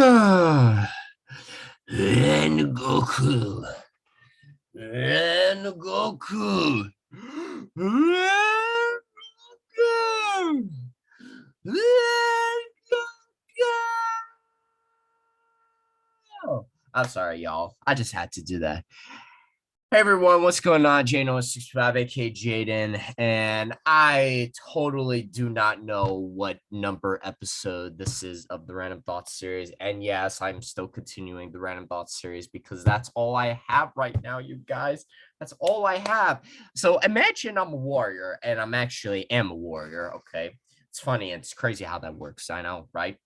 Rengoku. Rengoku. Rengoku. Rengoku. I'm sorry, y'all. I just had to do that. Hey everyone, what's going on? Jano65, aka Jaden, and I totally do not know what number episode this is of the Random Thoughts series. And yes, I'm still continuing the Random Thoughts series because that's all I have right now, you guys. That's all I have. So imagine I'm a warrior, and I'm actually am a warrior, okay? It's funny, and it's crazy how that works, I know, right?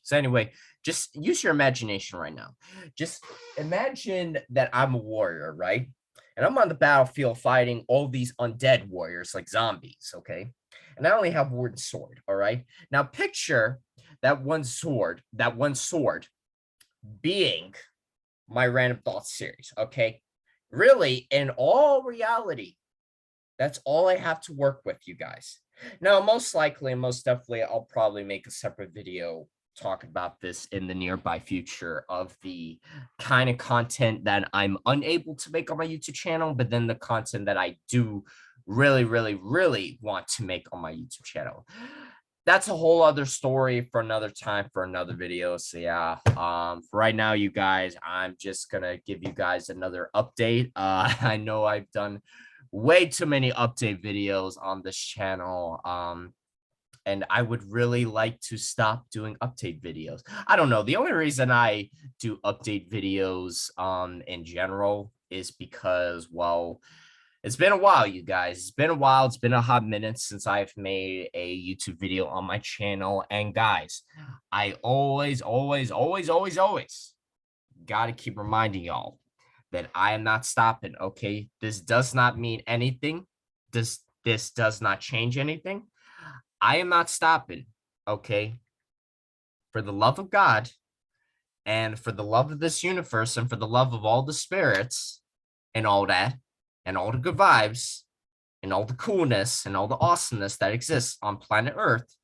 So anyway, just use your imagination right now. Just imagine that I'm a warrior, right? And I'm on the battlefield fighting all these undead warriors like zombies, okay? And I only have one sword, all right? Now picture that one sword being my Random Thoughts series, okay? Really, in all reality, that's all I have to work with, you guys. Now, most likely and most definitely, I'll probably make a separate video talk about this in the nearby future of the kind of content that I'm unable to make on my YouTube channel, but then the content that I do really want to make on my YouTube channel. That's a whole other story for another time, for another video. So yeah, for right now, you guys, I'm just gonna give you guys another update. I know I've done way too many update videos on this channel. And I would really like to stop doing update videos. I don't know. The only reason I do update videos in general is because, well, it's been a while, you guys. It's been a while. It's been a hot minute since I've made a YouTube video on my channel. And guys, I always got to keep reminding y'all that I am not stopping, okay? This does not mean anything. This does not change anything. I am not stopping, okay? For the love of God and for the love of this universe and for the love of all the spirits and all that and all the good vibes and all the coolness and all the awesomeness that exists on planet Earth,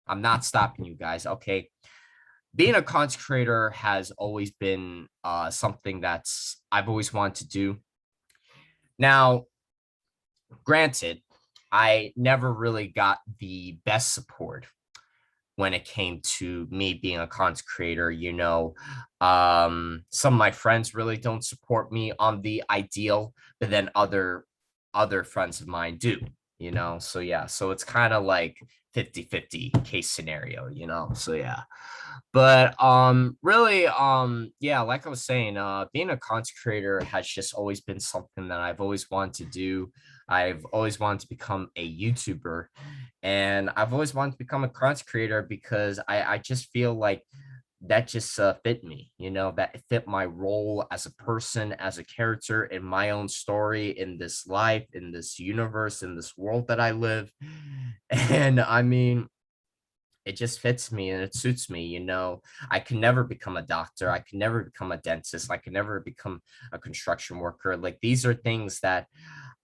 I'm not stopping, you guys, okay? Being a content creator has always been something that's I've always wanted to do. Now, granted, I never really got the best support when it came to me being a content creator. You know, some of my friends really don't support me on the ideal, but then other friends of mine do, you know. So yeah, so it's kind of like 50-50 case scenario, you know. So yeah, but really, yeah, like I was saying, being a content creator has just always been something that I've always wanted to do. I've always wanted to become a YouTuber, and I've always wanted to become a content creator because I just feel like that just fit me, you know, that fit my role as a person, as a character in my own story, in this life, in this universe, in this world that I live. And I mean, it just fits me and it suits me, you know. I can never become a doctor. I can never become a dentist. I can never become a construction worker. Like, these are things that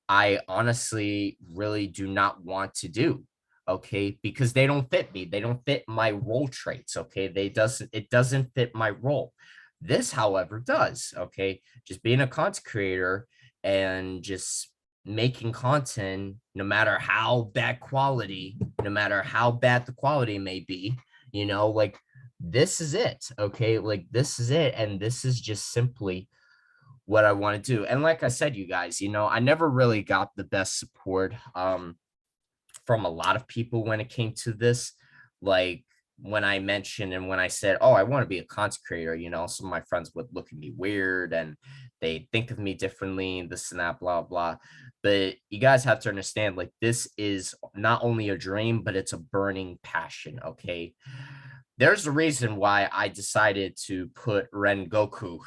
I honestly really do not want to do, okay? Because they don't fit me. They don't fit my role traits, okay? It doesn't fit my role. This, however, does, okay? Just being a content creator and just making content, no matter how bad quality, no matter how bad the quality may be, you know, like, this is it, okay? Like, this is it, and this is just simply what I want to do. And like I said, you guys, you know, I never really got the best support from a lot of people when it came to this. Like, when I mentioned and when I said, oh, I want to be a content creator, you know, some of my friends would look at me weird and they think of me differently and this and that, blah, blah. But you guys have to understand, like, this is not only a dream, but it's a burning passion, okay? There's a reason why I decided to put Rengoku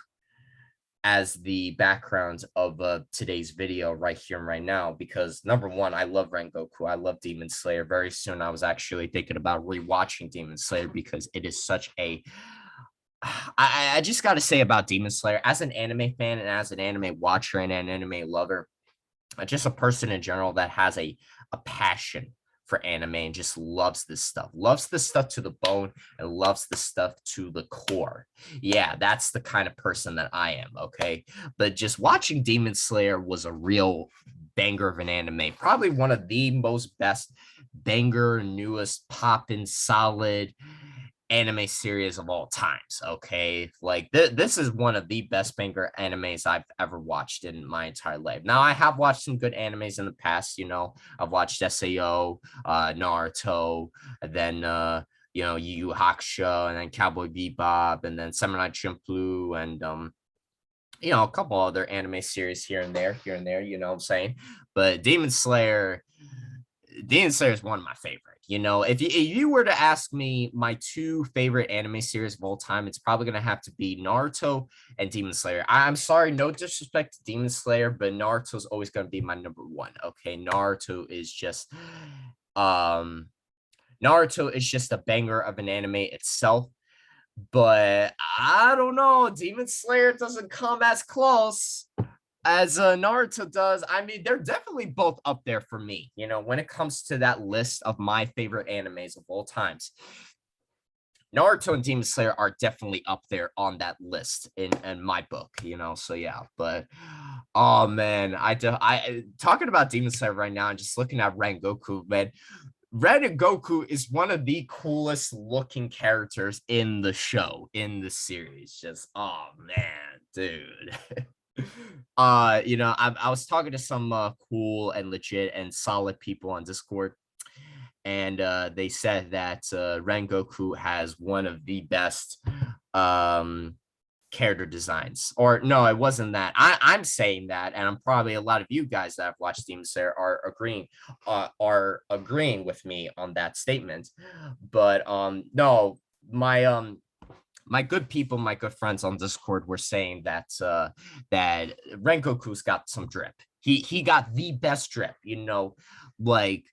as the background of today's video right here and right now, because number one, I love Rengoku. I love Demon Slayer. Very soon, I was actually thinking about rewatching Demon Slayer because it is such a I just got to say about Demon Slayer, as an anime fan and as an anime watcher and an anime lover, just a person in general that has a passion for anime and just loves this stuff to the bone, and loves this stuff to the core. Yeah, that's the kind of person that I am. Okay. But just watching Demon Slayer was a real banger of an anime, probably one of the most best banger, newest, poppin', solid anime series of all times. Okay, like this is one of the best banger animes I've ever watched in my entire life. Now I have watched some good animes in the past. I've watched Sao, Naruto, and then Yu Yu Hakusho, and then Cowboy Bebop, and then Samurai Champloo, and a couple other anime series here and there, what I'm saying? But Demon Slayer is one of my favorite. If you were to ask me my two favorite anime series of all time, it's probably gonna have to be Naruto and Demon Slayer. I'm sorry, no disrespect to Demon Slayer, but Naruto's always gonna be my number one. Okay, um Naruto is just a banger of an anime itself. But I don't know, Demon Slayer doesn't come as close as Naruto does. I mean, they're definitely both up there for me. When it comes to that list of my favorite animes of all times, Naruto and Demon Slayer are definitely up there on that list in my book. So yeah. But oh man, I talking about Demon Slayer right now and just looking at Rengoku, man. Rengoku is one of the coolest looking characters in the show, in the series. Just, oh man, dude. I was talking to some cool and legit and solid people on Discord, and they said that Rengoku has one of the best character designs. Or no, it wasn't that. I'm saying that, and I'm probably a lot of you guys that have watched Demon Slayer are agreeing with me on that statement. But no, my good people, my good friends on Discord were saying that Rengoku's got some drip. He got the best drip, like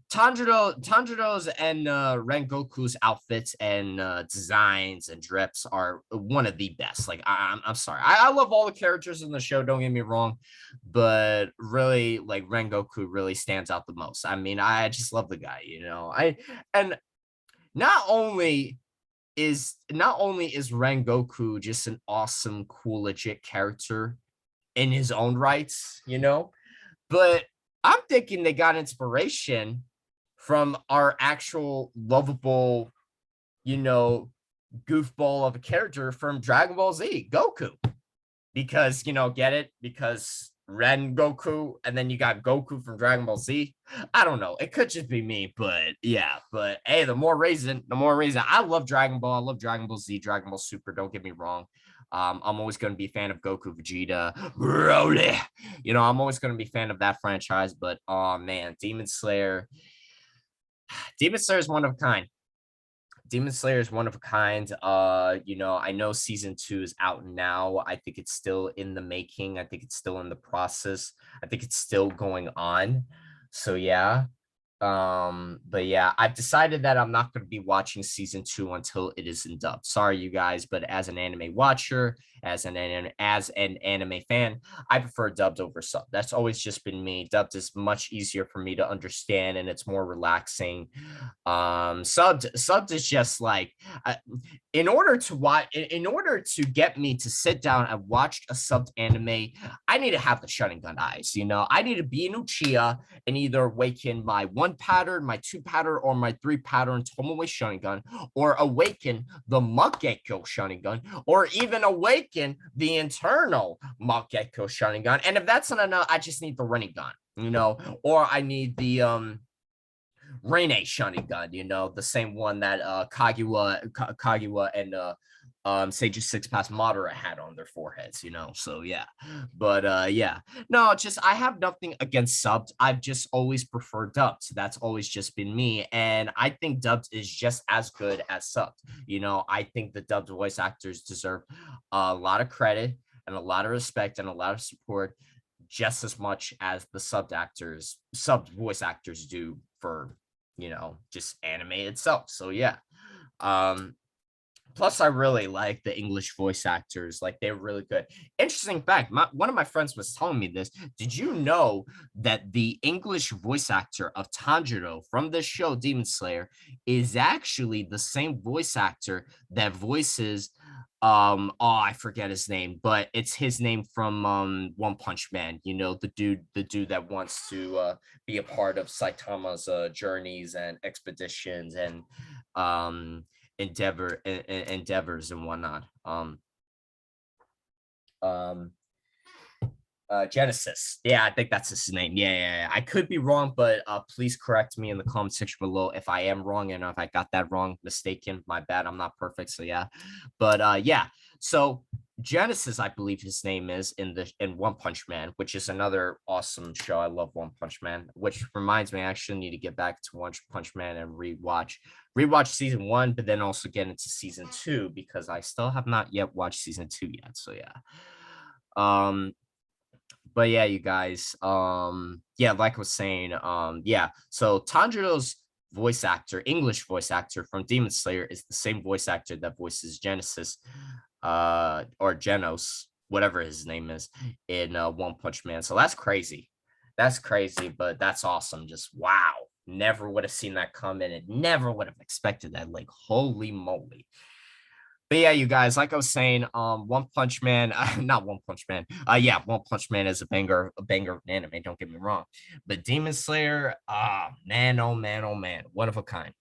Tanjiro's and Rengoku's outfits and designs and drips are one of the best. Like I'm sorry, I love all the characters in the show. Don't get me wrong, but really, like Rengoku really stands out the most. I mean, I just love the guy. And not only is Rengoku just an awesome, cool, legit character in his own rights, but I'm thinking they got inspiration from our actual lovable, goofball of a character from Dragon Ball Z, Goku. Because, get it? Because Rengoku, and then you got Goku from Dragon Ball Z. I don't know. It could just be me, but yeah. But hey, the more reason. I love Dragon Ball. I love Dragon Ball Z, Dragon Ball Super. Don't get me wrong. I'm always going to be a fan of Goku, Vegeta, Broly. I'm always going to be a fan of that franchise. But oh man, Demon Slayer is one of a kind. Demon Slayer is one of a kind. I know season 2 is out now. I think it's still in the making. I think it's still in the process. I think it's still going on. So yeah. But yeah, I've decided that I'm not going to be watching season 2 until it is in dub. Sorry, you guys, but as an anime watcher, as an anime fan, I prefer dubbed over sub. That's always just been me. Dubbed is much easier for me to understand, and it's more relaxing. Subbed is just like in order to get me to sit down and watch a subbed anime, I need to have the Sharingan eyes. I need to be an Uchiha and either awaken my 1 pattern, my 2 pattern, or my 3 pattern Tomoe Sharingan, or awaken the Mangekyo Sharingan, or even awaken the internal Mangekyo Sharingan. And if that's not enough, I just need the Rinnegan, or I need the Reine Sharingan, the same one that Kaguya and Sage's 6 Pass Madara had on their foreheads, so yeah. But yeah, no, just I have nothing against subbed. I've just always preferred dubbed. That's always just been me, and I think dubbed is just as good as subbed. I think the dubbed voice actors deserve a lot of credit and a lot of respect and a lot of support, just as much as the subbed voice actors do for just anime itself. So yeah. plus I really like the English voice actors. Like, they're really good. Interesting fact, one of my friends was telling me this. Did you know that the English voice actor of Tanjiro from the show Demon Slayer is actually the same voice actor that voices oh, I forget his name, but it's his name from One Punch Man, you know, the dude that wants to be a part of Saitama's journeys and expeditions and um endeavors and whatnot. Um Genesis. Yeah, I think that's his name. Yeah. I could be wrong, but please correct me in the comment section below if I am wrong and if I got that wrong, mistaken. My bad. I'm not perfect, so yeah. But yeah. So Genesis, I believe his name is in One Punch Man, which is another awesome show. I love One Punch Man, which reminds me I actually need to get back to One Punch Man and rewatch season 1, but then also get into season 2 because I still have not yet watched season 2 yet. So yeah. But yeah, you guys, yeah, like I was saying, yeah, so Tanjiro's voice actor, English voice actor from Demon Slayer is the same voice actor that voices Genesis, or Genos, whatever his name is, in One Punch Man. So that's crazy, but that's awesome. Just wow, never would have seen that coming and never would have expected that. Like, holy moly. But yeah, you guys, like I was saying, One Punch Man, not One Punch Man. Yeah, One Punch Man is a banger of an anime, don't get me wrong. But Demon Slayer, man, oh man, oh man, one of a kind.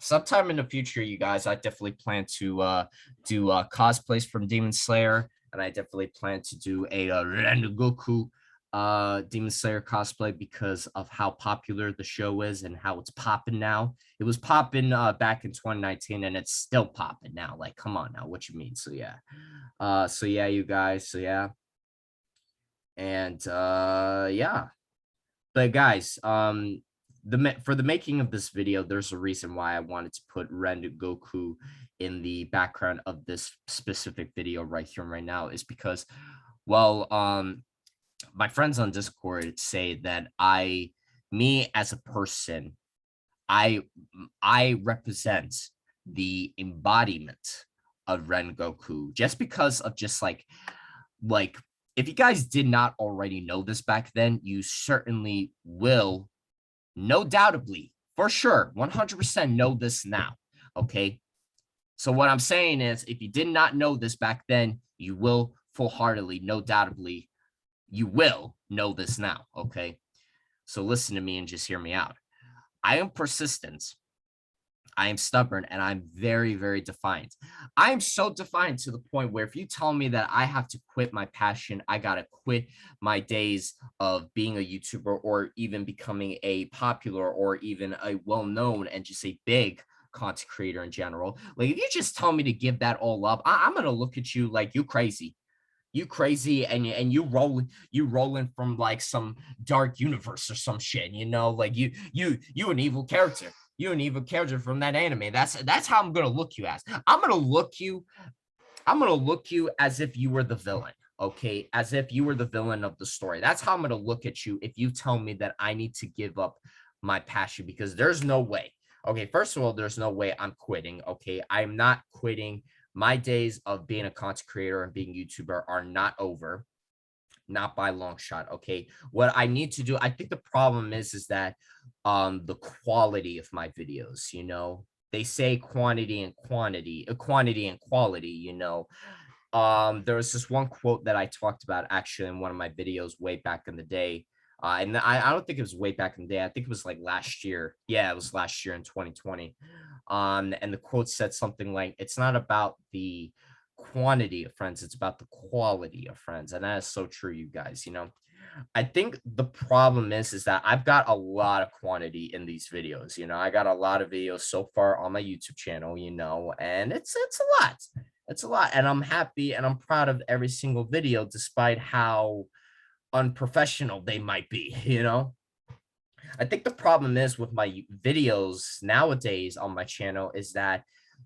Sometime in the future, you guys, I definitely plan to do cosplays from Demon Slayer, and I definitely plan to do a Rengoku Demon Slayer cosplay because of how popular the show is and how it's popping now. It was popping back in 2019 and it's still popping now. Like, come on now, what you mean? So yeah. So yeah, you guys. So yeah. And yeah. But guys, for the making of this video, there's a reason why I wanted to put Rengoku in the background of this specific video right here and right now is because, well, my friends on Discord say that me as a person, I represent the embodiment of Rengoku just because of just like if you guys did not already know this back then, you certainly will, no doubtably, for sure, 100% know this now. Okay. So what I'm saying is, if you did not know this back then, you will full-heartedly, no doubtably, you will know this now. Okay. So listen to me and just hear me out. I am persistent. I am stubborn and I'm very, very defiant. I am so defiant to the point where if you tell me that I have to quit my passion, I got to quit my days of being a YouTuber or even becoming a popular or even a well-known and just a big content creator in general. Like, if you just tell me to give that all up, I'm going to look at you like you crazy. You crazy and you rolling from like some dark universe or some shit, you know, like you an evil character. You're an evil character from that anime. That's how I'm gonna look you as. I'm gonna look you as if you were the villain. Okay, as if you were the villain of the story. That's how I'm gonna look at you if you tell me that I need to give up my passion, because there's no way. Okay, first of all, there's no way I'm quitting. Okay, I'm not quitting. My days of being a content creator and being YouTuber are not over. Not by a long shot. Okay, what I need to do, I think the problem is that the quality of my videos, you know, they say quantity and quality, you know. There was this one quote that I talked about actually in one of my videos way back in the day. And I don't think it was way back in the day. I think it was like last year. Yeah, it was last year in 2020. And the quote said something like, it's not about the quantity of friends, it's about the quality of friends. And that is so true, you guys. You know, I think the problem is that I've got a lot of quantity in these videos. You know, I got a lot of videos so far on my YouTube channel, you know, and it's a lot. It's a lot. And I'm happy and I'm proud of every single video, despite how unprofessional they might be, you know. I think the problem is with my videos nowadays on my channel is that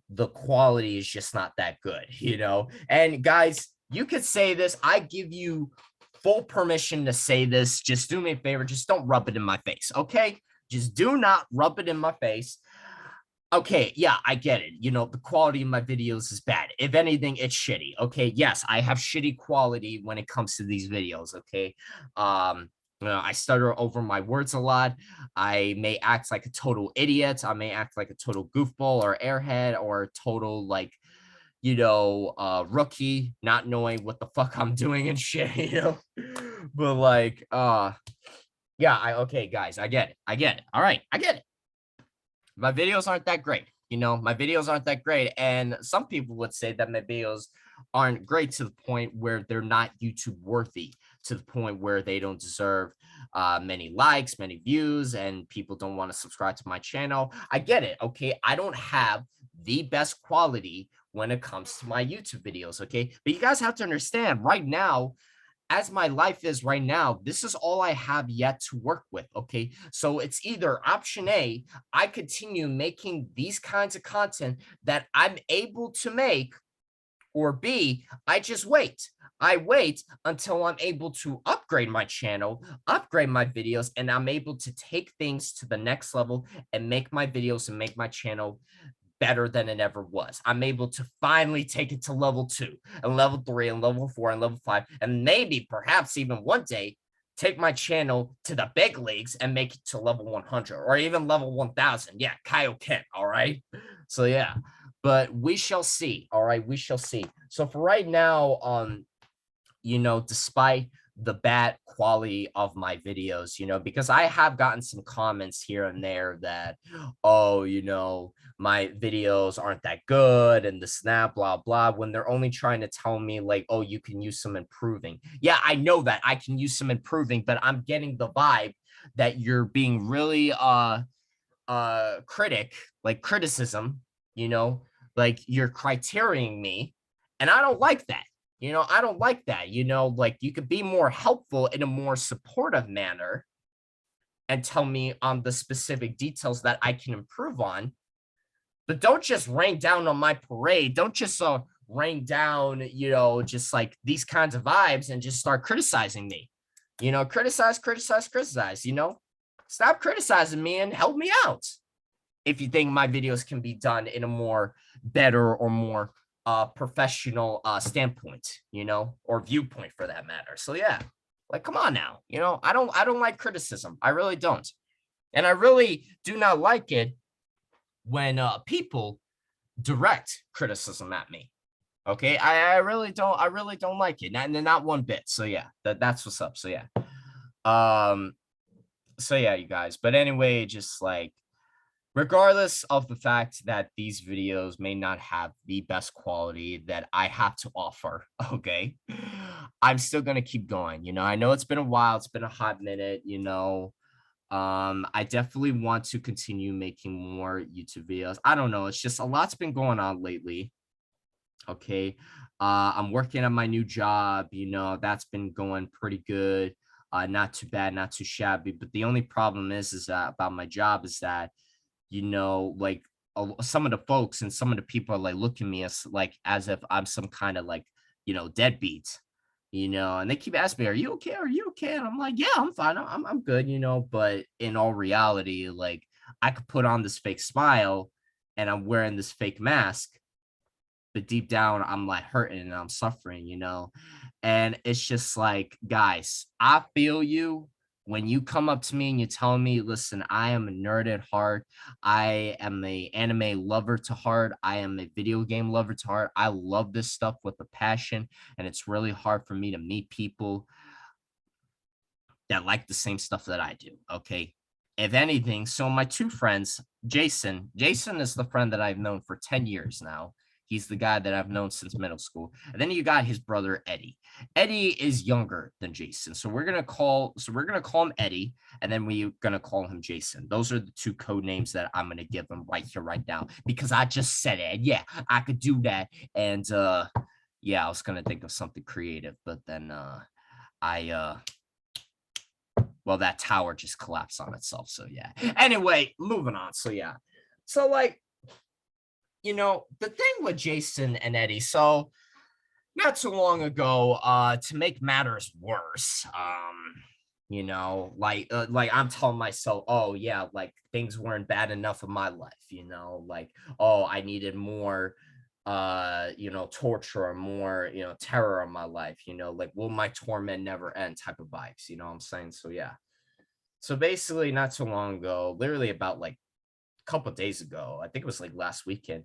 the quality is just not that good, you know. And guys, you could say this. I give you full permission to say this. Just do me a favor. Just don't rub it in my face, okay? Just do not rub it in my face. Okay, yeah, I get it. You know, the quality of my videos is bad. If anything, it's shitty. Okay, yes, I have shitty quality when it comes to these videos. Okay, I stutter over my words a lot. I may act like a total idiot. I may act like a total goofball or airhead or a total like, rookie, not knowing what the fuck I'm doing and shit. But like, yeah, okay, guys, I get it. I get it. All right, I get it. My videos aren't that great. My videos aren't that great. And some people would say that my videos aren't great to the point where they're not YouTube worthy, to the point where they don't deserve many likes, many views, and people don't want to subscribe to my channel. I get it. Okay. I don't have the best quality when it comes to my YouTube videos. Okay. But you guys have to understand right now, as my life is right now, this is all I have yet to work with. Okay. So it's either option A, I continue making these kinds of content that I'm able to make, or B, I just wait. I wait until I'm able to upgrade my channel, upgrade my videos, and I'm able to take things to the next level and make my videos and make my channel better than it ever was. I'm able to finally take it to level 2 and level 3 and level 4 and level 5, and maybe perhaps even one day take my channel to the big leagues and make it to level 100 or even level 1000. Yeah, Kaioken, all right? So yeah, but we shall see, all right? We shall see. So for right now, despite the bad quality of my videos, because I have gotten some comments here and there that, oh, my videos aren't that good and this, that, blah, blah, when they're only trying to tell me like, oh, you can use some improving. Yeah, I know that I can use some improving, but I'm getting the vibe that you're being really, criticism, you know, like you're criterion me, and I don't like that. I don't like that. Like you could be more helpful in a more supportive manner and tell me on the specific details that I can improve on, but don't just rain down on my parade. Don't just rain down, just like these kinds of vibes and just start criticizing me. Criticize, criticize, criticize, stop criticizing me and help me out if you think my videos can be done in a more better or more professional standpoint, or viewpoint for that matter. So yeah, like come on now, I don't like criticism. I really don't. And I really do not like it when people direct criticism at me. Okay, I really don't like it. Not one bit. So yeah, that's what's up. So yeah. Um so yeah, you guys. But anyway, just like regardless of the fact that these videos may not have the best quality that I have to offer, okay, I'm still gonna keep going. I know it's been a while, it's been a hot minute, I definitely want to continue making more YouTube videos. I don't know, it's just a lot's been going on lately. Okay. I'm working on my new job, that's been going pretty good. Not too bad, not too shabby. But the only problem is that about my job is that like some of the folks and some of the people are like looking at me as if I'm some kind of like, deadbeat, and they keep asking me, "Are you okay? Are you okay?" And I'm like, "Yeah, I'm fine. I'm good," but in all reality, like I could put on this fake smile and I'm wearing this fake mask, but deep down I'm like hurting and I'm suffering, and it's just like, guys, I feel you when you come up to me and you tell me, listen, I am a nerd at heart, I am a anime lover to heart, I am a video game lover to heart, I love this stuff with a passion, and it's really hard for me to meet people that like the same stuff that I do. Okay. If anything, so my two friends, Jason is the friend that I've known for 10 years now. He's the guy that I've known since middle school. And then you got his brother Eddie. Eddie is younger than Jason. So we're gonna call him Eddie, and then we're gonna call him Jason. Those are the two code names that I'm gonna give him right here, right now, because I just said it. And yeah, I could do that. And yeah, I was gonna think of something creative, but then I well, that tower just collapsed on itself. So yeah. Anyway, moving on. So yeah. So like, the thing with Jason and Eddie, so not too long ago, to make matters worse, You know, like I'm telling myself, oh yeah, like things weren't bad enough in my life, you know, like, oh, I needed more torture or more, terror in my life, like will my torment never end type of vibes, you know what I'm saying? So yeah. So basically not too long ago, literally about like a couple days ago, I think it was like last weekend,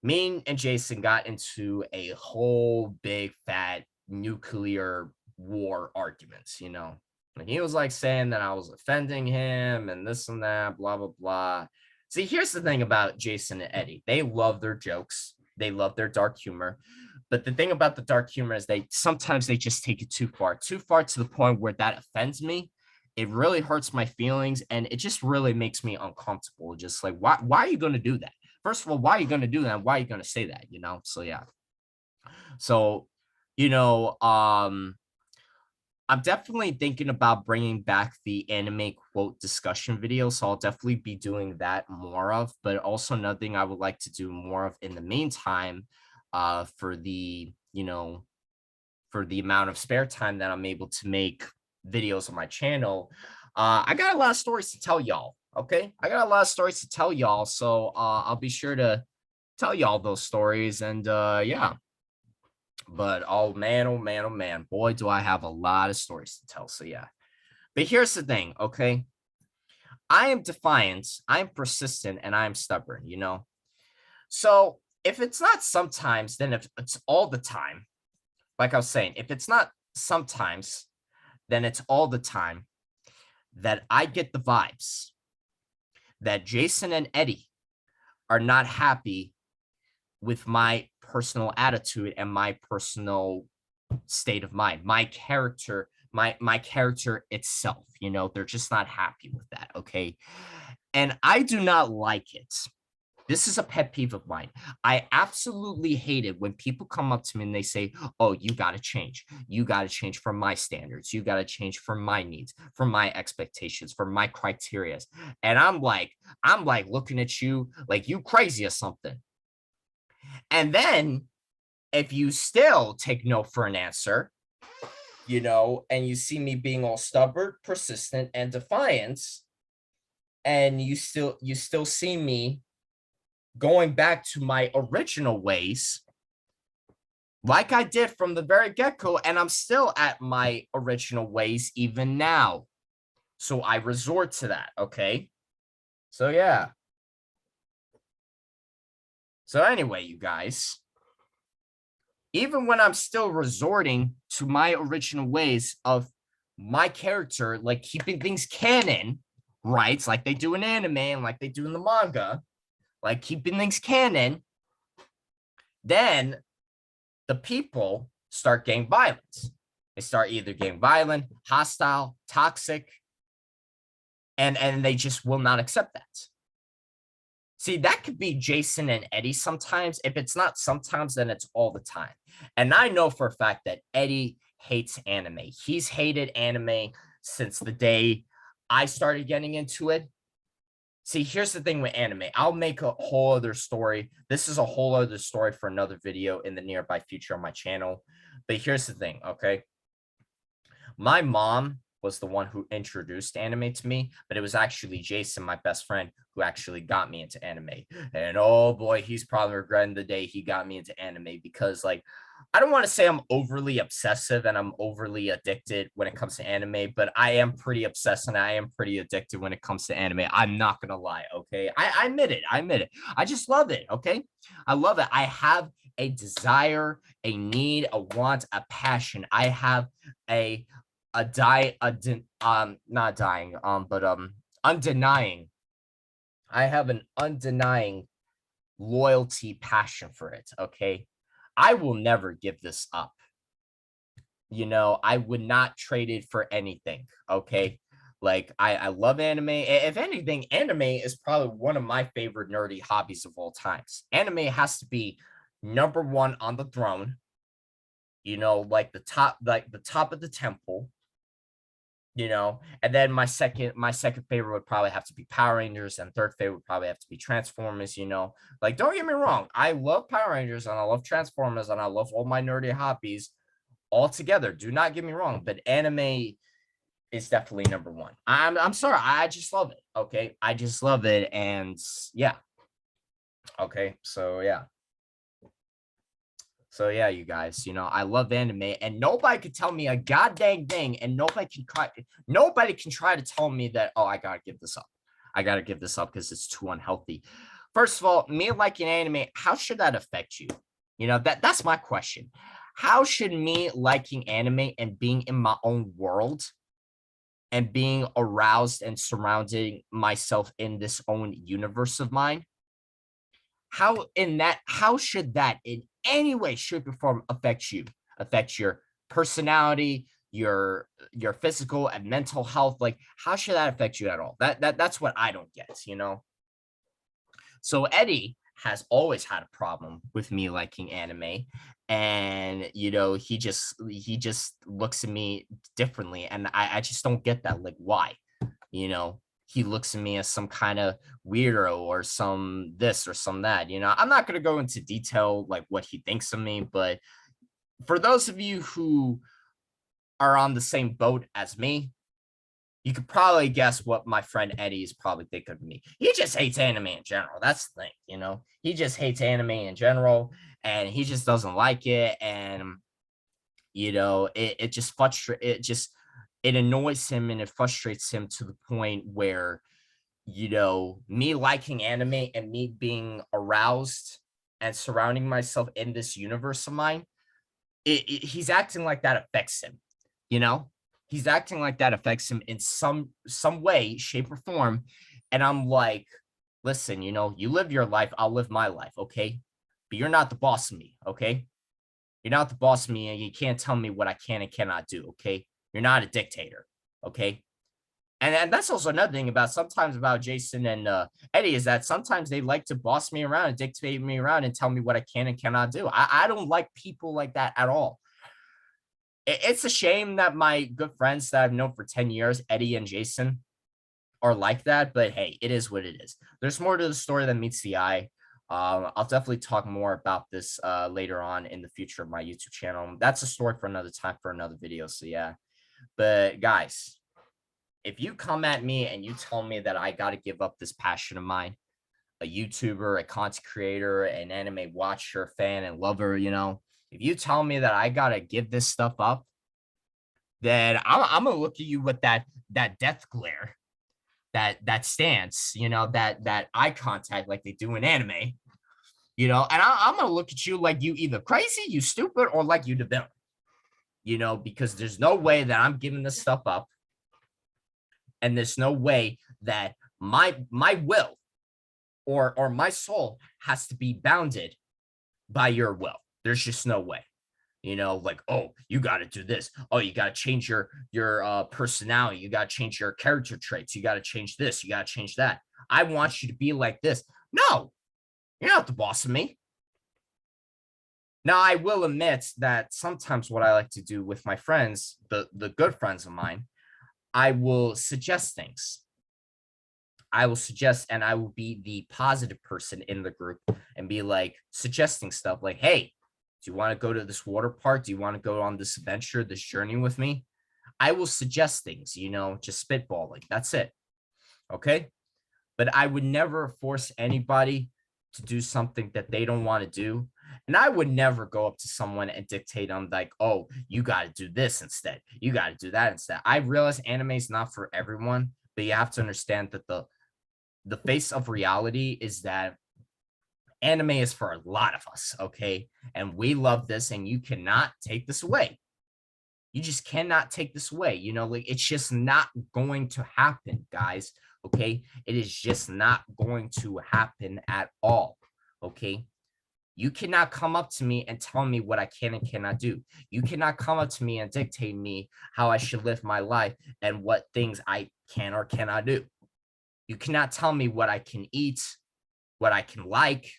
me and Jason got into a whole big fat nuclear war arguments, And he was like saying that I was offending him and this and that, blah, blah, blah. See, here's the thing about Jason and Eddie. They love their jokes. They love their dark humor. But the thing about the dark humor is they sometimes they just take it too far to the point where that offends me. It really hurts my feelings and it just really makes me uncomfortable. Just like, why are you going to do that? First of all, why are you going to do that? Why are you going to say that? So yeah. So, you know, um, I'm definitely thinking about bringing back the anime quote discussion video. So I'll definitely be doing that more of, but also another thing I would like to do more of in the meantime, for for the amount of spare time that I'm able to make videos on my channel. I got a lot of stories to tell y'all. Okay. I got a lot of stories to tell y'all. So I'll be sure to tell y'all those stories. And yeah. But oh man, oh man, oh man, boy, do I have a lot of stories to tell. So yeah. But here's the thing, okay? I am defiant, I'm persistent, and I'm stubborn. So if it's not sometimes, then if it's all the time, like I was saying, if it's not sometimes, then it's all the time that I get the vibes that Jason and Eddie are not happy with my personal attitude and my personal state of mind, my character, my character itself, they're just not happy with that, okay? And I do not like it. This is a pet peeve of mine. I absolutely hate it when people come up to me and they say, oh, you got to change. You got to change for my standards. You got to change for my needs, for my expectations, for my criterias. And I'm like looking at you like you crazy or something. And then if you still take no for an answer, and you see me being all stubborn, persistent, and defiant, and you still see me going back to my original ways, like I did from the very get-go, and I'm still at my original ways even now. So I resort to that, okay? So yeah. So anyway, you guys, even when I'm still resorting to my original ways of my character, like keeping things canon, right? Like they do in anime and like they do in the manga, like keeping things canon, then the people start getting violent. They start either getting violent, hostile, toxic, and they just will not accept that. See, that could be Jason and Eddie sometimes. If it's not sometimes, then it's all the time. And I know for a fact that Eddie hates anime. He's hated anime since the day I started getting into it. See, here's the thing with anime. I'll make a whole other story. This is a whole other story for another video in the nearby future on my channel. But here's the thing, okay? My mom was the one who introduced anime to me, but it was actually Jason, my best friend, who actually got me into anime. And oh boy, he's probably regretting the day he got me into anime because, like, I don't want to say I'm overly obsessive and I'm overly addicted when it comes to anime, but I am pretty obsessed and I am pretty addicted when it comes to anime. I'm not gonna lie, okay? I admit it. I admit it. I just love it, okay? I love it. I have a desire, a need, a want, a passion. I have a not dying, but undenying. I have an undenying loyalty, passion for it. Okay. I will never give this up. I would not trade it for anything. Okay. Like I love anime. If anything, anime is probably one of my favorite nerdy hobbies of all times. Anime has to be number one on the throne, like the top of the temple. And then my second favorite would probably have to be Power Rangers, and third favorite would probably have to be Transformers. Like, don't get me wrong, I love Power Rangers and I love Transformers and I love all my nerdy hobbies all together. Do not get me wrong, but anime is definitely number one. I'm sorry, I just love it. Okay, I just love it, and yeah. Okay, so yeah. So yeah, you guys, I love anime, and nobody could tell me a goddamn thing, and nobody can try to tell me that, oh, I gotta give this up. I gotta give this up because it's too unhealthy. First of all, me liking anime, how should that affect you? That's my question. How should me liking anime and being in my own world and being aroused and surrounding myself in this own universe of mine, how should that in any way, shape, or form affect you, affect your personality, your physical and mental health? Like, how should that affect you at all? That's what I don't get. So Eddie has always had a problem with me liking anime, and he just looks at me differently, and I just don't get that. Like, why? you know he looks at me as some kind of weirdo or some this or some that. I'm not going to go into detail like what he thinks of me, but for those of you who are on the same boat as me, you could probably guess what my friend Eddie is probably thinking of me. He just hates anime in general. That's the thing. He just hates anime in general, and he just doesn't like it. And it just it annoys him, and it frustrates him to the point where me liking anime and me being aroused and surrounding myself in this universe of mine, he's acting like that affects him. You know, he's acting like that affects him in some way, shape, or form. And I'm like, listen, you live your life, I'll live my life, okay? But you're not the boss of me, okay? You're not the boss of me, and you can't tell me what I can and cannot do, okay? You're not a dictator, okay? And that's also another thing about Jason and Eddie, is that sometimes they like to boss me around and dictate me around and tell me what I can and cannot do. I don't like people like that at all. It's a shame that my good friends that I've known for 10 years, Eddie and Jason, are like that. But hey, it is what it is. There's more to the story than meets the eye. I'll definitely talk more about this later on in the future of my YouTube channel. That's a story for another time, for another video. So yeah. But guys, if you come at me and you tell me that I got to give up this passion of mine, a YouTuber, a content creator, an anime watcher, fan, and lover, if you tell me that I got to give this stuff up, then I'm gonna look at you with that death glare, that stance, that eye contact like they do in anime, and I'm gonna look at you like you either crazy, you stupid, or like you the villain, because there's no way that I'm giving this stuff up. And there's no way that my will or my soul has to be bounded by your will. There's just no way. Like, oh, you got to do this. Oh, you got to change your personality. You got to change your character traits. You got to change this. You got to change that. I want you to be like this. No, you're not the boss of me. Now, I will admit that sometimes what I like to do with my friends, the good friends of mine, I will suggest things. I will suggest, and I will be the positive person in the group and be like suggesting stuff like, hey, do you want to go to this water park? Do you want to go on this adventure, this journey with me? I will suggest things, just spitballing. That's it. Okay. But I would never force anybody to do something that they don't want to do. And I would never go up to someone and dictate them like, oh, you got to do this instead. You got to do that instead. I realize anime is not for everyone, but you have to understand that the face of reality is that anime is for a lot of us, okay? And we love this, and you cannot take this away. You just cannot take this away. Like, it's just not going to happen, guys. Okay. It is just not going to happen at all. Okay. You cannot come up to me and tell me what I can and cannot do. You cannot come up to me and dictate me how I should live my life and what things I can or cannot do. You cannot tell me what I can eat, what I can like,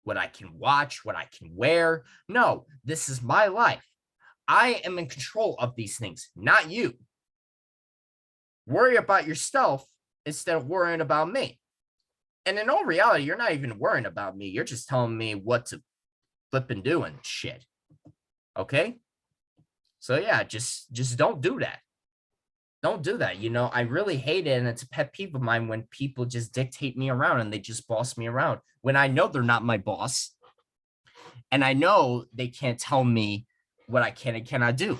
what I can watch, what I can wear. No, this is my life. I am in control of these things, not you. Worry about yourself instead of worrying about me. And in all reality, you're not even worrying about me. You're just telling me what to flip and do and shit. Okay? So yeah, just don't do that. Don't do that. I really hate it. And it's a pet peeve of mine when people just dictate me around and they just boss me around when I know they're not my boss. And I know they can't tell me what I can and cannot do.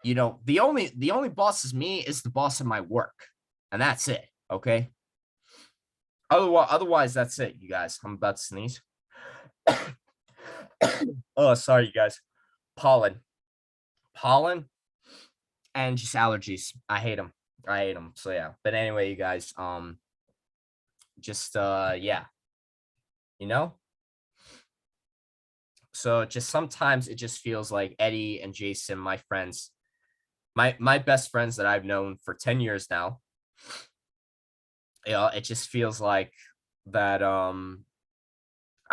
The only boss is me is the boss of my work. And that's it. Okay. Otherwise, that's it, you guys. I'm about to sneeze. Oh, sorry, you guys. Pollen, and just allergies. I hate them. I hate them. So yeah. But anyway, you guys. Just yeah. You know. So just sometimes it just feels like Eddie and Jason, my friends, my best friends that I've known for 10 years now. It just feels like that. I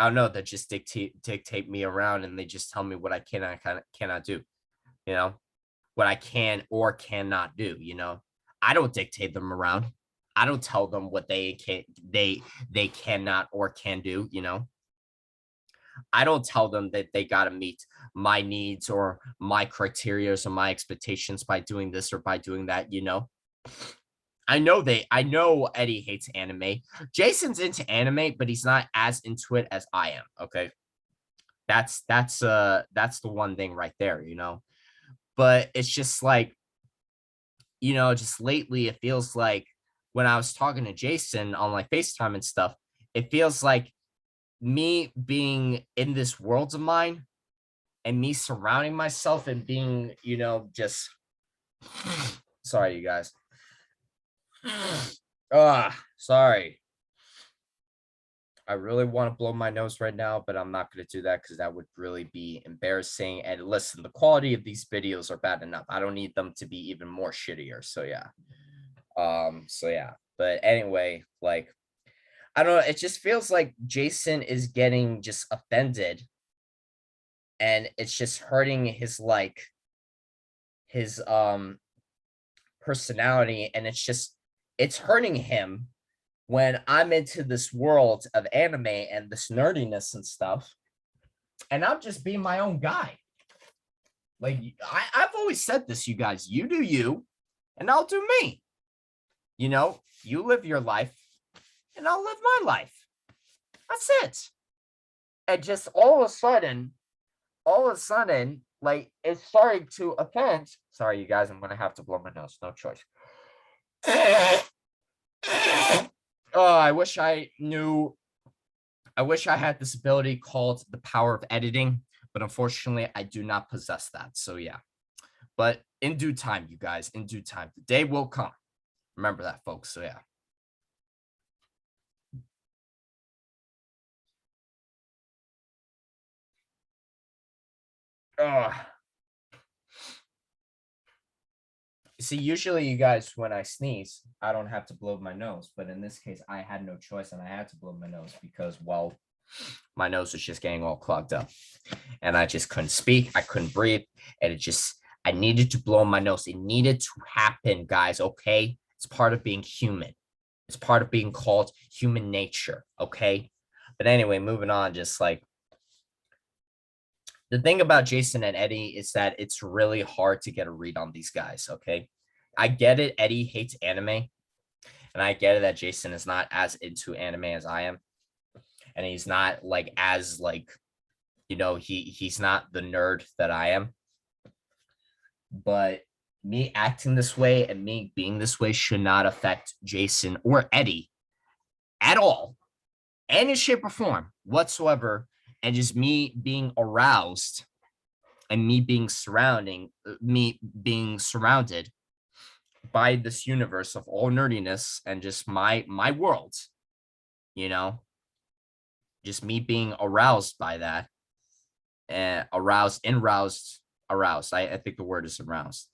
don't know. That just dictate me around, and they just tell me what I can and cannot do. You know what I can or cannot do. I don't dictate them around. I don't tell them what they cannot or can do. I don't tell them that they got to meet my needs or my criterias or my expectations by doing this or by doing that. I know Eddie hates anime. Jason's into anime, but he's not as into it as I am. Okay. That's the one thing right there. But it's just like, just lately it feels like when I was talking to Jason on like FaceTime and stuff, it feels like me being in this world of mine and me surrounding myself and being, just sorry, you guys. Sorry. I really want to blow my nose right now, but I'm not going to do that because that would really be embarrassing. And listen, the quality of these videos are bad enough. I don't need them to be even more shittier. So yeah. So yeah. But anyway, like I don't know, it just feels like Jason is getting just offended and it's just hurting his personality, and it's hurting him when I'm into this world of anime and this nerdiness and stuff, and I'm just being my own guy. Like I've always said this, you guys, you do you, and I'll do me. You live your life, and I'll live my life. That's it. And just all of a sudden, like it's starting to offend. Sorry, you guys, I'm gonna have to blow my nose. No choice. Oh, I wish I knew. I wish I had this ability called the power of editing, but unfortunately, I do not possess that. So yeah. But in due time, you guys, in due time, the day will come. Remember that, folks. So yeah. Ugh. See, usually you guys, when I sneeze, I don't have to blow my nose. But in this case, I had no choice and I had to blow my nose because, well, my nose was just getting all clogged up. And I just couldn't speak. I couldn't breathe. And I needed to blow my nose. It needed to happen, guys. Okay. It's part of being human. It's part of being called human nature. Okay. But anyway, moving on, just like the thing about Jason and Eddie is that it's really hard to get a read on these guys. Okay. I get it. Eddie hates anime. And I get it that Jason is not as into anime as I am. And he's not like as like, he's not the nerd that I am. But me acting this way and me being this way should not affect Jason or Eddie at all, any shape or form whatsoever. And just me being aroused and me being surrounded by this universe of all nerdiness and just my world, you know, just me being aroused by that and aroused. I think the word is aroused,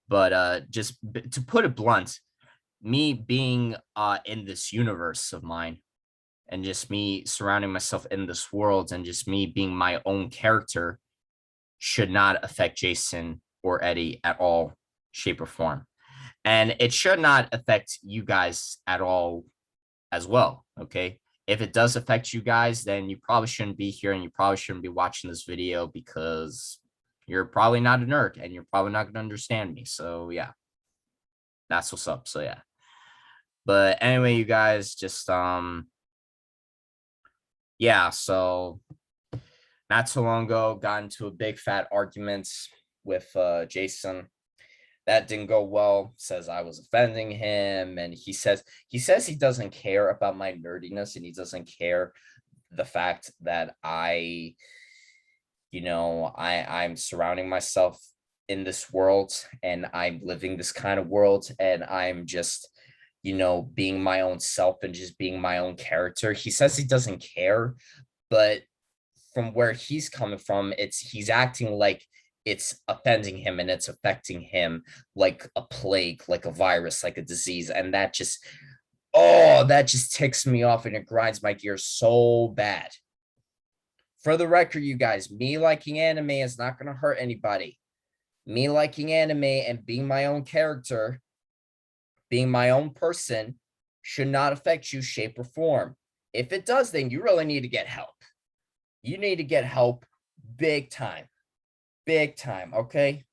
but just to put it blunt, me being in this universe of mine and just me surrounding myself in this world and just me being my own character should not affect Jason or Eddie at all, shape or form. And it should not affect you guys at all as well. Okay. If it does affect you guys, then you probably shouldn't be here and you probably shouldn't be watching this video because you're probably not a nerd and you're probably not going to understand me. So, yeah. That's what's up. So yeah. But anyway, you guys, just yeah, so not too long ago, got into a big fat argument with Jason. That didn't go well. Says I was offending him, and he says he doesn't care about my nerdiness, and he doesn't care the fact that I'm surrounding myself in this world, and I'm living this kind of world, and I'm just being my own self and just being my own character. He says he doesn't care, but from where he's coming from, he's acting like it's offending him and it's affecting him like a plague, like a virus, like a disease. And that just ticks me off and it grinds my gears so bad. For the record, you guys, me liking anime is not going to hurt anybody. Me liking anime and being my own character, being my own person, should not affect you, shape, or form. If it does, then you really need to get help. You need to get help big time. Big time, okay?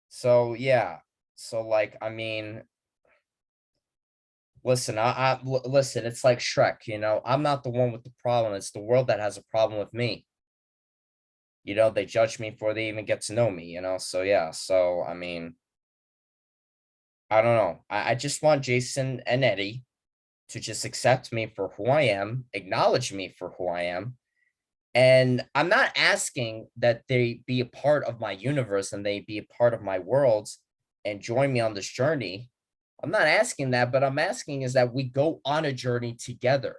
So, yeah. So, like, I mean, listen, listen, it's like Shrek, I'm not the one with the problem. It's the world that has a problem with me. They judge me before they even get to know me, So, yeah. So, I mean, I don't know. I just want Jason and Eddie to just accept me for who I am, acknowledge me for who I am. And I'm not asking that they be a part of my universe and they be a part of my worlds and join me on this journey. I'm not asking that, but I'm asking is that we go on a journey together.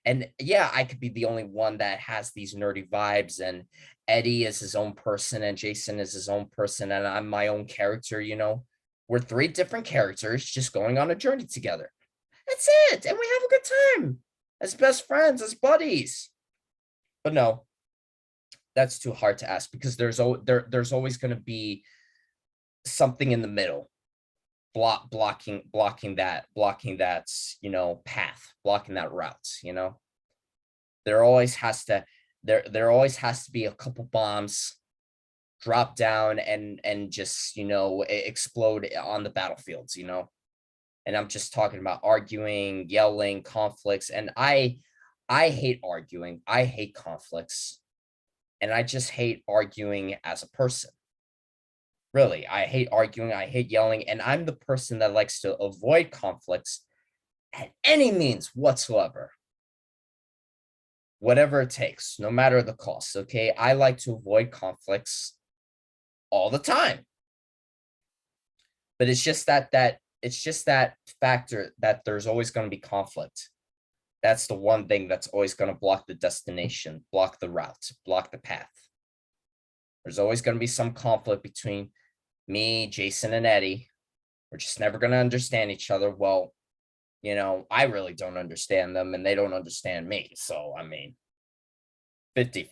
And yeah, I could be the only one that has these nerdy vibes, and Eddie is his own person and Jason is his own person and I'm my own character, We're three different characters just going on a journey together. That's it. And we have a good time as best friends, as buddies. But no, that's too hard to ask because there's always going to be something in the middle, blocking that path, blocking that route. There always has to there always has to be a couple bombs drop down and just explode on the battlefields. And I'm just talking about arguing, yelling, conflicts. And I hate arguing, I hate conflicts, and I just hate arguing as a person. Really, I hate arguing, I hate yelling, and I'm the person that likes to avoid conflicts at any means whatsoever. Whatever it takes, no matter the cost, okay? I like to avoid conflicts all the time. But it's just that factor that there's always going to be conflict. That's the one thing that's always going to block the destination, block the route, block the path. There's always going to be some conflict between me, Jason, and Eddie. We're just never going to understand each other. Well, I really don't understand them and they don't understand me. So, I mean, 50,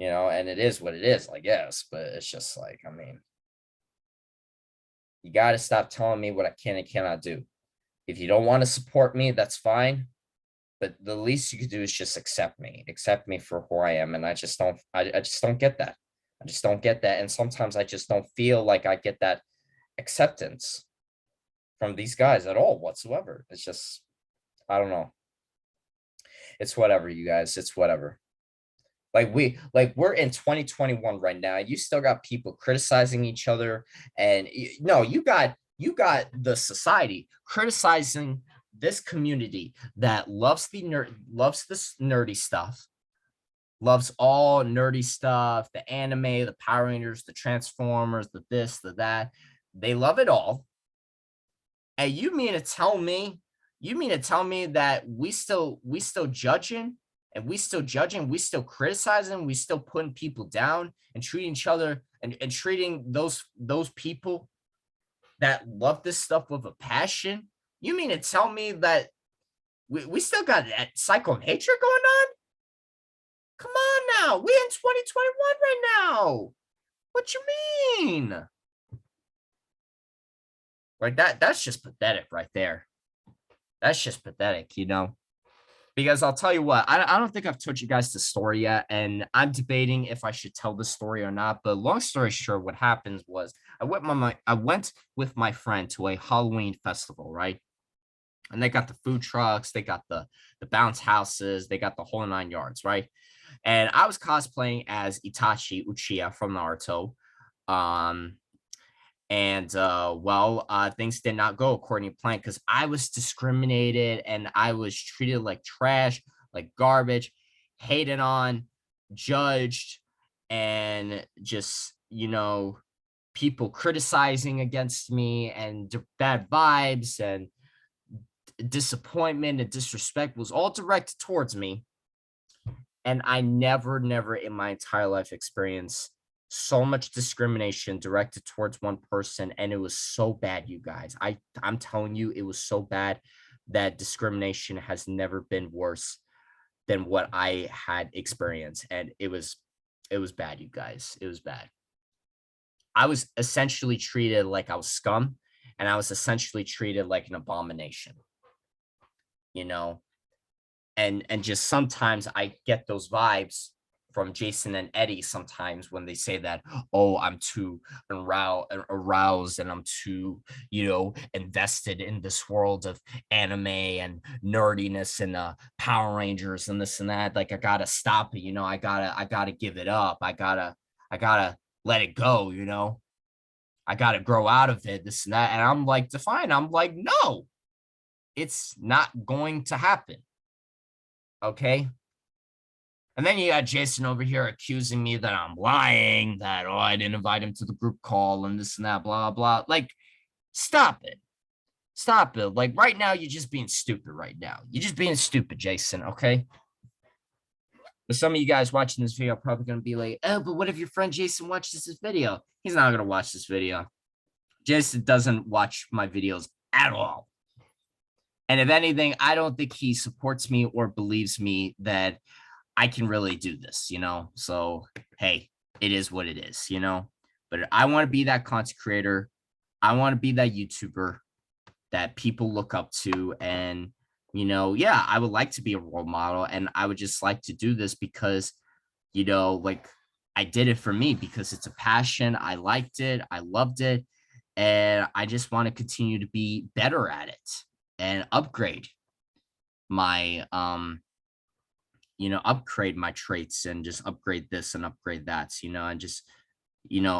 and it is what it is, I guess. But it's just like, I mean, you got to stop telling me what I can and cannot do. If you don't want to support me, that's fine. But the least you could do is just accept me for who I am. And I just don't get that. I just don't get that. And sometimes I just don't feel like I get that acceptance from these guys at all whatsoever. It's just, I don't know. It's whatever, you guys. It's whatever. We're in 2021 right now. You still got people criticizing each other. And no, you got the society criticizing this community that loves this nerdy stuff, loves all nerdy stuff, the anime, the Power Rangers, the Transformers, the this, the that. They love it all. And you mean to tell me that we still judging, and we still criticizing, we still putting people down and treating each other and treating those people that love this stuff with a passion? You mean to tell me that we still got that psycho hatred going on? Come on now. We in 2021 right now. What you mean? Right, that's just pathetic right there. That's just pathetic, Because I'll tell you what, I don't think I've told you guys the story yet, and I'm debating if I should tell the story or not. But long story short, what happens was I went with my friend to a Halloween festival, right? And they got the food trucks, they got the bounce houses, they got the whole nine yards, right? And I was cosplaying as Itachi Uchiha from Naruto. Um, things did not go according to plan because I was discriminated and I was treated like trash, like garbage, hated on, judged, and just, people criticizing against me and bad vibes and disappointment and disrespect was all directed towards me. And I never in my entire life experienced so much discrimination directed towards one person, and it was so bad, you guys. I'm telling you, it was so bad that discrimination has never been worse than what I had experienced, and it was bad, you guys. It was bad. I was essentially treated like I was scum, and I was essentially treated like an abomination, you know? And just sometimes I get those vibes from Jason and Eddie sometimes when they say that, oh, I'm too aroused and I'm too, invested in this world of anime and nerdiness and Power Rangers and this and that. Like I gotta stop it, I gotta give it up. I gotta let it go, I gotta grow out of it, this and that. And I'm like, define. I'm like, no, it's not going to happen. Okay. And then you got Jason over here accusing me that I'm lying, that, oh, I didn't invite him to the group call and this and that, blah, blah. Like, stop it. Stop it. Like, right now, you're just being stupid right now. You're just being stupid, Jason, okay? But some of you guys watching this video are probably going to be like, oh, but what if your friend Jason watches this video? He's not going to watch this video. Jason doesn't watch my videos at all. And if anything, I don't think he supports me or believes me that I can really do this, So, hey, it is what it is, But I want to be that content creator. I want to be that YouTuber that people look up to. And, yeah, I would like to be a role model. And I would just like to do this because, like I did it for me because it's a passion. I liked it. I loved it. And I just want to continue to be better at it and upgrade my upgrade my traits and just upgrade this and upgrade that, and just,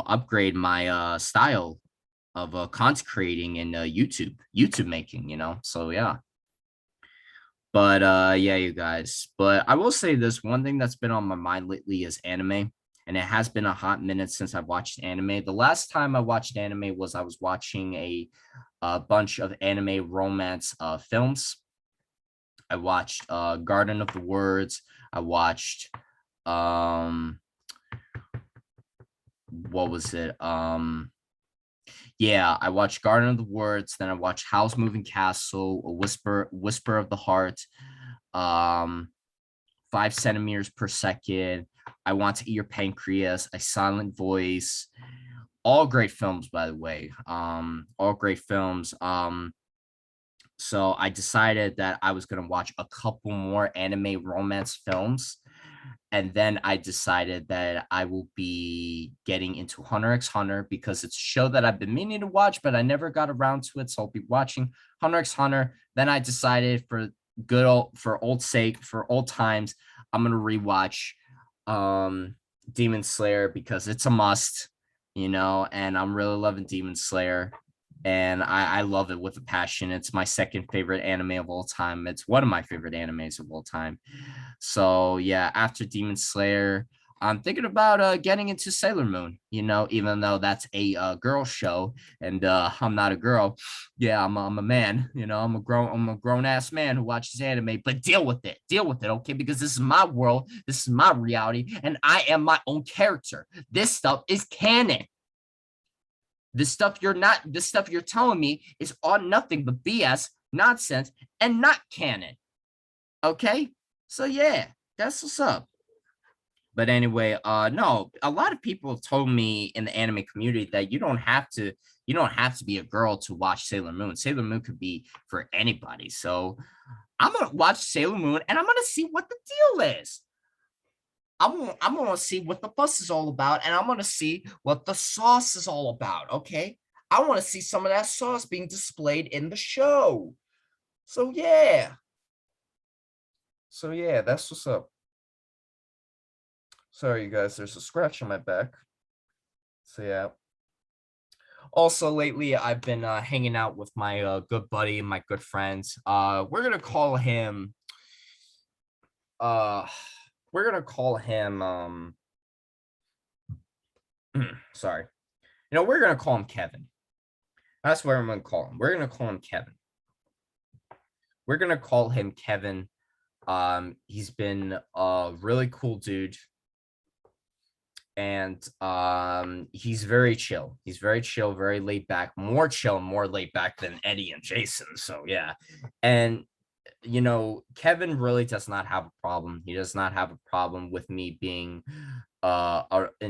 upgrade my style of content creating and YouTube making, So yeah. But yeah, you guys. But I will say this one thing that's been on my mind lately is anime. And it has been a hot minute since I've watched anime. The last time I watched anime was I was watching a bunch of anime romance films. I watched Garden of the Words. I watched what was it? Yeah, I watched Garden of the Words, then I watched Howl's Moving Castle, a Whisper of the Heart, 5 centimeters per second. I Want to Eat Your Pancreas, A Silent Voice. All great films, by the way. All great films. So I decided that I was going to watch a couple more anime romance films. And then I decided that I will be getting into Hunter x Hunter because it's a show that I've been meaning to watch, but I never got around to it. So I'll be watching Hunter x Hunter. Then I decided for old times, I'm going to rewatch Demon Slayer because it's a must, and I'm really loving Demon Slayer. And I love it with a passion. It's my second favorite anime of all time. It's one of my favorite animes of all time. So yeah, after Demon Slayer, I'm thinking about getting into Sailor Moon, even though that's a girl show and I'm not a girl. Yeah, I'm a man, I'm a grown ass man who watches anime, but deal with it, okay? Because this is my world, this is my reality, and I am my own character. This stuff is canon. This stuff you're telling me is all nothing but BS, nonsense, and not canon. Okay? So yeah, that's what's up. But anyway, no, a lot of people have told me in the anime community that you don't have to You don't have to be a girl to watch Sailor Moon. Sailor Moon could be for anybody. So I'm gonna watch Sailor Moon and I'm gonna see what the deal is. I'm gonna see what the fuss is all about, and I'm gonna see what the sauce is all about. Okay, I want to see some of that sauce being displayed in the show. So yeah, that's what's up. Sorry, you guys. There's a scratch on my back. So yeah. Also, lately I've been hanging out with my good buddy, my good friends. We're gonna call him. Uh, we're gonna call him. Sorry. We're gonna call him Kevin. That's what I'm gonna call him. We're gonna call him Kevin. We're gonna call him Kevin. He's been a really cool dude, and he's very chill. He's very chill, very laid back, more chill, more laid back than Eddie and Jason. So yeah, and Kevin really does not have a problem. He does not have a problem with me being aroused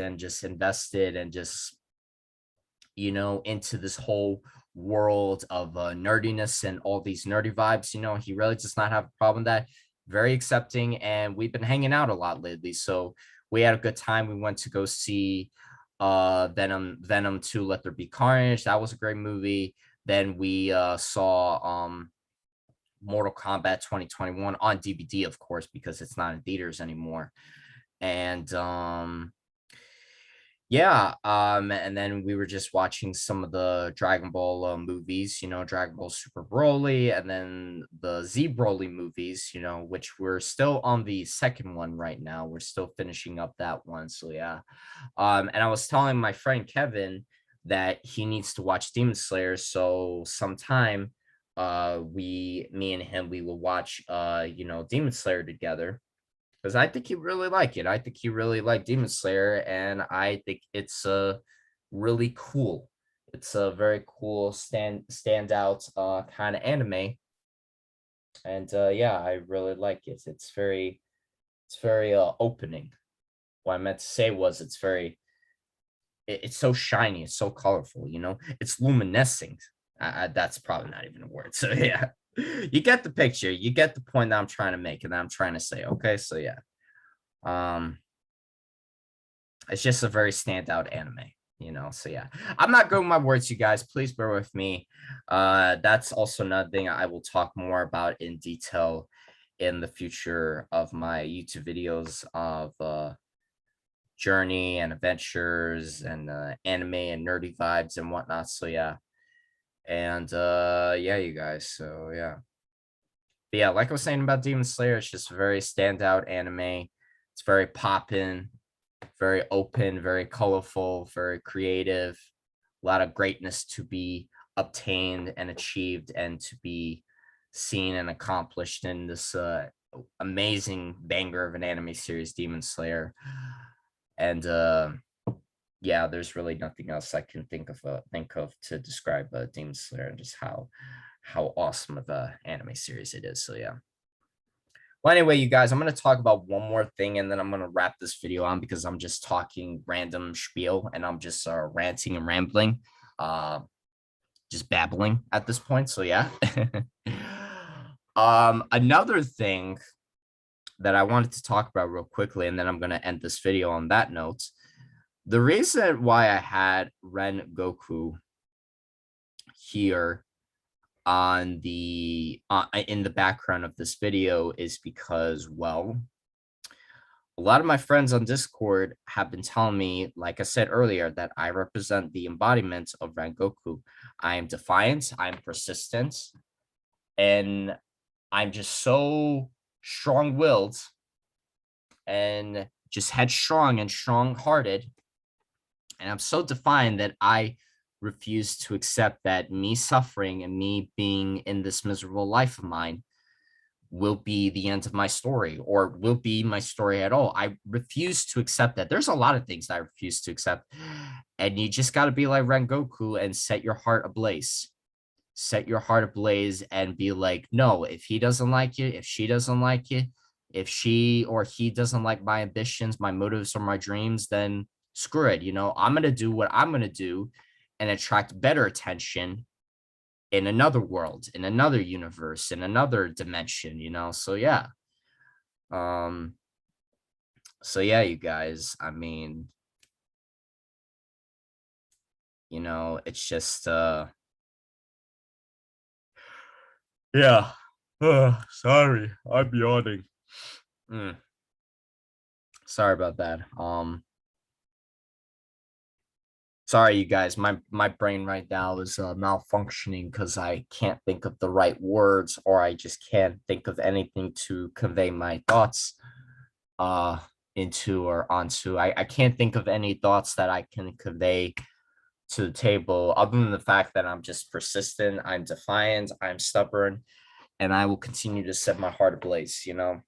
and just invested and just into this whole world of nerdiness and all these nerdy vibes. He really does not have a problem with that. Very accepting, and we've been hanging out a lot lately. So we had a good time. We went to go see Venom 2 Let There Be Carnage. That was a great movie. Then we saw Mortal Kombat 2021 on DVD, of course, because it's not in theaters anymore. And yeah, and then we were just watching some of the Dragon Ball movies, Dragon Ball Super Broly, and then the Z Broly movies, which we're still on the second one right now. We're still finishing up that one. So yeah. And I was telling my friend Kevin that he needs to watch Demon Slayer. So sometime me and him, we will watch Demon Slayer together, because I think you really like it. I think you really like Demon Slayer, and I think it's really cool. It's a very cool standout kind of anime, and yeah, I really like it. It's very opening. What I meant to say was it's so shiny, it's so colorful. It's luminescent. That's probably not even a word. So yeah, you get the picture. You get the point that I'm trying to make and that I'm trying to say. Okay, so yeah, it's just a very standout anime. So yeah, I'm not good with my words, you guys. Please bear with me. That's also another thing I will talk more about in detail in the future of my YouTube videos of journey and adventures and anime and nerdy vibes and whatnot. So yeah. And yeah, you guys. So yeah. But yeah, like I was saying about Demon Slayer, it's just a very standout anime. It's very poppin', very open, very colorful, very creative. A lot of greatness to be obtained and achieved and to be seen and accomplished in this amazing banger of an anime series, Demon Slayer. And yeah, there's really nothing else I can think of to describe Demon Slayer and just how awesome of a anime series it is. So yeah. Well, anyway, you guys, I'm going to talk about one more thing and then I'm going to wrap this video on because I'm just talking random spiel and I'm just ranting and rambling, just babbling at this point. So yeah. Another thing that I wanted to talk about real quickly, and then I'm going to end this video on that note. The reason why I had Rengoku here on the in the background of this video is because, well, a lot of my friends on Discord have been telling me, like I said earlier, that I represent the embodiment of Rengoku. I am defiant, I'm persistent, and I'm just so strong-willed and just headstrong and strong-hearted. And I'm so defiant that I refuse to accept that me suffering and me being in this miserable life of mine will be the end of my story or will be my story at all. I refuse to accept that. There's a lot of things that I refuse to accept. And you just got to be like Rengoku and set your heart ablaze. Set your heart ablaze and be like, no, if he doesn't like it, if she doesn't like it, if she or he doesn't like my ambitions, my motives, or my dreams, then screw it. I'm going to do what I'm going to do and attract better attention in another world, in another universe, in another dimension. So yeah. Um, so yeah, you guys, I mean, it's just yeah. Sorry, I'm yawning. Mm, sorry about that. Sorry, you guys. My brain right now is malfunctioning because I can't think of the right words, or I just can't think of anything to convey my thoughts uh into or onto. I can't think of any thoughts that I can convey to the table other than the fact that I'm just persistent, I'm defiant, I'm stubborn, and I will continue to set my heart ablaze. I'm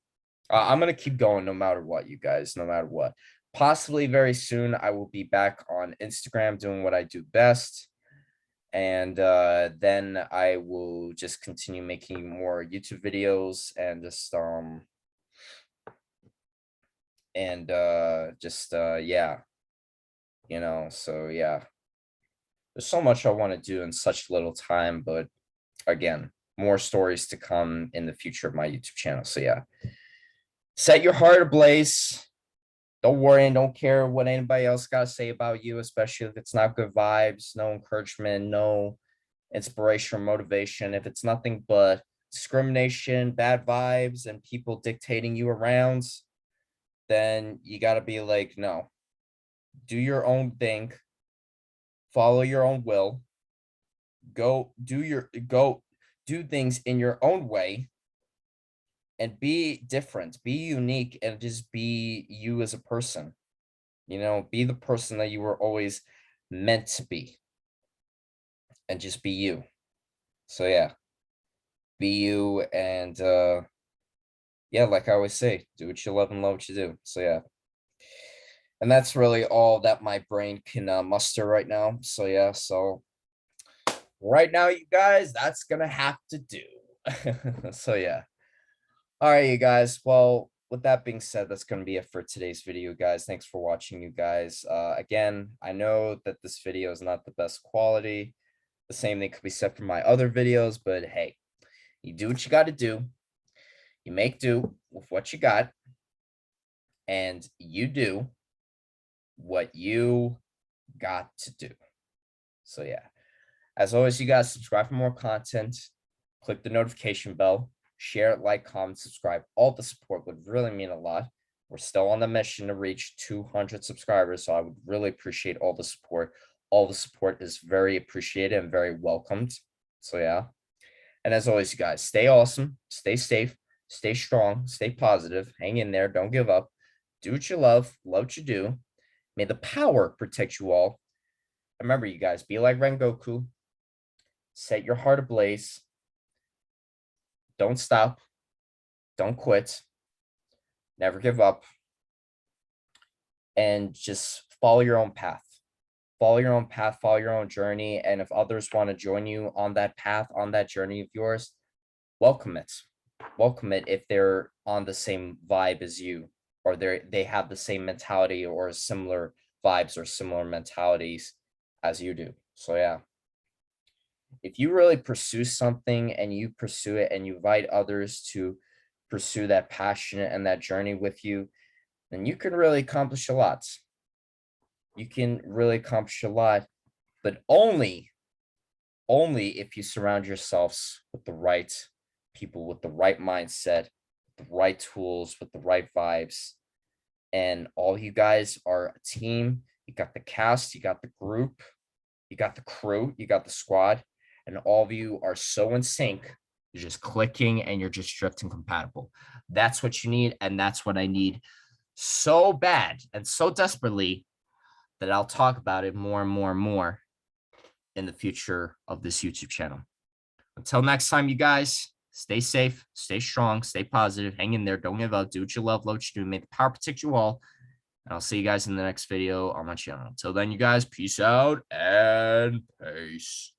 gonna keep going no matter what, you guys, no matter what. Possibly very soon, I will be back on Instagram doing what I do best, and then I will just continue making more YouTube videos and yeah, So yeah, there's so much I want to do in such little time, but again, more stories to come in the future of my YouTube channel. So yeah, set your heart ablaze. Don't worry and don't care what anybody else got to say about you, especially if it's not good vibes, no encouragement, no inspiration or motivation. If it's nothing but discrimination, bad vibes, and people dictating you around, then you got to be like, no, do your own thing, follow your own will, go do things in your own way, and be different, be unique, and just be you as a person. Be the person that you were always meant to be, and just be you. So yeah, be you, and yeah, like I always say, do what you love and love what you do. So yeah, and that's really all that my brain can muster right now. So yeah, so right now, you guys, that's gonna have to do. So yeah. All right, you guys. Well, with that being said, that's going to be it for today's video, guys. Thanks for watching, you guys. Again, I know that this video is not the best quality. The same thing could be said for my other videos, but hey, you do what you got to do. You make do with what you got, and you do what you got to do. So yeah, as always, you guys subscribe for more content. Click the notification bell. Share, like, comment, subscribe. All the support would really mean a lot. We're still on the mission to reach 200 subscribers, so I would really appreciate all the support. All the support is very appreciated and very welcomed. So yeah. And as always, you guys, stay awesome, stay safe, stay strong, stay positive, hang in there, don't give up. Do what you love what you do. May the power protect you all. Remember, you guys, be like Rengoku. Set your heart ablaze. Don't stop. Don't quit. Never give up. And just follow your own path. Follow your own path, follow your own journey. And if others want to join you on that path, on that journey of yours, welcome it. Welcome it if they're on the same vibe as you, or they have the same mentality or similar vibes or similar mentalities as you do. So yeah. If you really pursue something and you pursue it and you invite others to pursue that passion and that journey with you, then you can really accomplish a lot. You can really accomplish a lot, but only if you surround yourselves with the right people, with the right mindset, the right tools, with the right vibes. And all you guys are a team. You got the cast, you got the group, you got the crew, you got the squad, and all of you are so in sync. You're just clicking and you're just drifting compatible. That's what you need, and that's what I need so bad and so desperately that I'll talk about it more and more and more in the future of this YouTube channel. Until next time, you guys, stay safe, stay strong, stay positive, hang in there, don't give up, do what you love what you do, may the power protect you all, and I'll see you guys in the next video on my channel. Until then, you guys, peace out and peace.